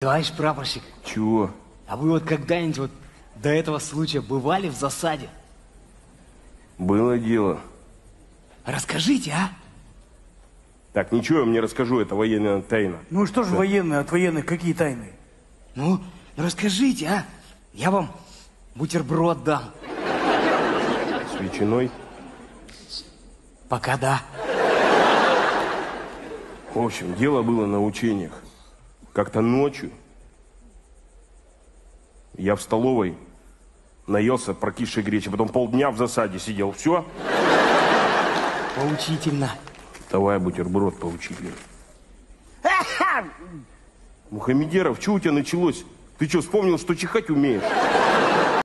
Товарищ прапорщик, Чего? а вы вот когда-нибудь вот до этого случая бывали в засаде? Было дело. Расскажите, а? Так, ничего я мне расскажу, это военная тайна. Ну что ж военные, от военных какие тайны? Ну, расскажите, а? Я вам бутерброд дам. С ветчиной? Пока да. В общем, дело было на учениях. Как-то ночью я в столовой наелся прокисшей гречи, потом полдня в засаде сидел. Все? Поучительно. Давай бутерброд поучительно. Мухаммедеров, что у тебя началось? Ты что, вспомнил, что чихать умеешь?